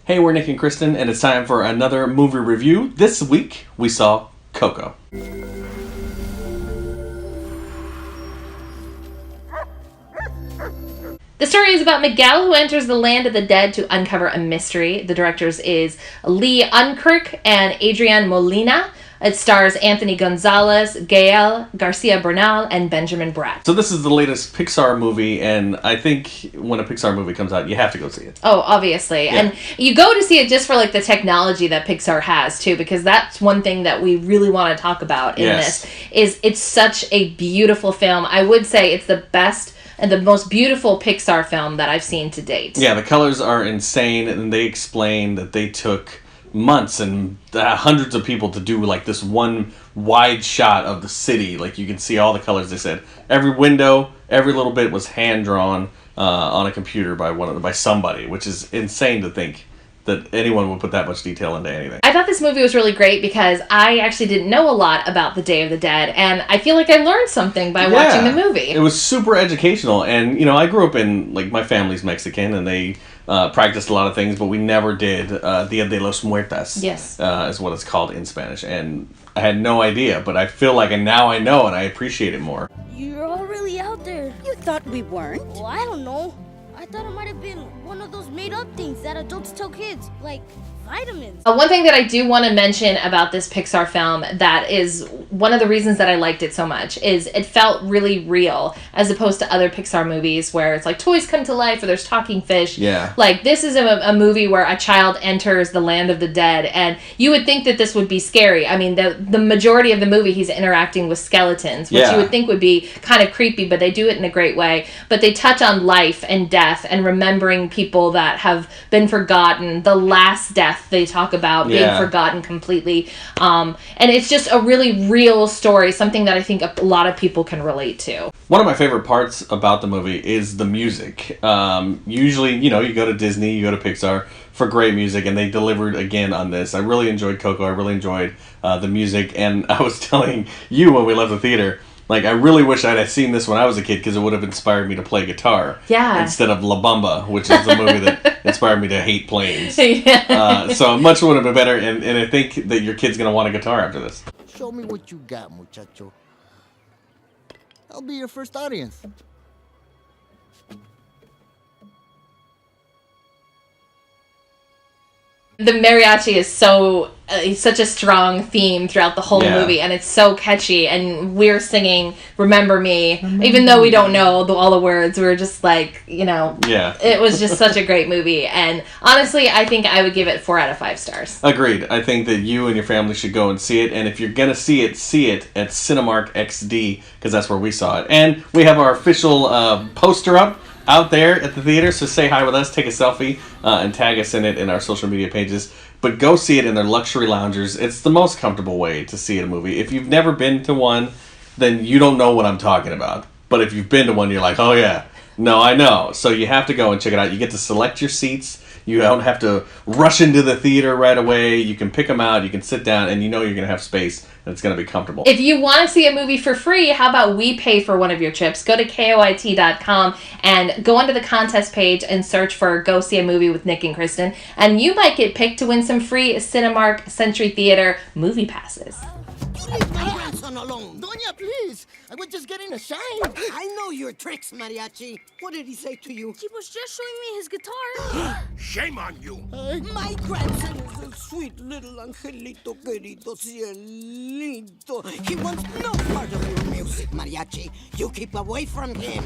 Hey, we're Nick and Kristen, and it's time for another movie review. This week, we saw COCO. The story is about Miguel, who enters the land of the dead to uncover a mystery. The directors is Lee Unkrich and Adrian Molina. It stars Anthony Gonzalez, Gael Garcia Bernal, and Benjamin Bratt. So this is the latest Pixar movie, and I think when a Pixar movie comes out, you have to go see it. Oh, obviously. Yeah. And you go to see it just for like the technology that Pixar has too, because that's one thing that we really want to talk about in this, is it's such a beautiful film. I would say it's the best and the most beautiful Pixar film that I've seen to date. Yeah, the colors are insane, and they explain that they took months and hundreds of people to do like this one wide shot of the city. Like you can see all the colors. They said every window, every little bit was hand drawn on a computer by somebody, which is insane to think that anyone would put that much detail into anything. I thought this movie was really great because I actually didn't know a lot about the Day of the Dead, and I feel like I learned something by watching the movie. It was super educational, and you know, I grew up in, like, my family's Mexican, and they practiced a lot of things, but we never did Dia de los Muertos. Yes. Is what it's called in Spanish, and I had no idea, but I feel like now I know, and I appreciate it more. You're all really out there. You thought we weren't? Well, I don't know. I thought it might have been one of those made-up things that adults tell kids, like vitamins. One thing that I do want to mention about this Pixar film that is one of the reasons that I liked it so much is it felt really real, as opposed to other Pixar movies where it's like toys come to life or there's talking fish. Yeah. Like this is a movie where a child enters the land of the dead, and you would think that this would be scary. I mean, the majority of the movie he's interacting with skeletons, which you would think would be kind of creepy, but they do it in a great way. But they touch on life and death and remembering people that have been forgotten. The last death they talk about being forgotten completely. And it's just a really real story, something that I think a lot of people can relate to. One of my favorite parts about the movie is the music. Usually, you know, you go to Disney, you go to Pixar for great music, and they delivered again on this. I really enjoyed COCO. I really enjoyed the music, and I was telling you when we left the theater, like, I really wish I'd have seen this when I was a kid, because it would have inspired me to play guitar. Yeah. Instead of La Bamba, which is the movie that inspired me to hate planes. Yeah. So much would have been better, and I think that your kid's going to want a guitar after this. Show me what you got, muchacho. I'll be your first audience. The mariachi is such a strong theme throughout the whole movie, and it's so catchy, and we're singing Remember Me, even though we don't know all the words. We're just like, you know, it was just such a great movie, and honestly, I think I would give it 4 out of 5 stars. Agreed. I think that you and your family should go and see it, and if you're going to see it at Cinemark XD, because that's where we saw it. And we have our official poster up out there at the theater, so say hi with us, take a selfie, and tag us in it in our social media pages. But go see it in their luxury loungers. It's the most comfortable way to see a movie. If you've never been to one, then you don't know what I'm talking about. But if you've been to one, you're like, oh yeah, no, I know. So you have to go and check it out. You get to select your seats. You don't have to rush into the theater right away. You can pick them out. You can sit down, and you know you're going to have space, and it's going to be comfortable. If you want to see a movie for free, how about we pay for one of your trips? Go to KOIT.com and go onto the contest page and search for Go See a Movie with Nick and Kristen, and you might get picked to win some free Cinemark Century Theater movie passes. You leave my grandson alone. Doña, please. I was just getting a shine. I know your tricks, Mariachi. What did he say to you? He was just showing me his guitar. Shame on you. My grandson is a sweet little angelito querido cielito. He wants no part of your music, Mariachi. You keep away from him.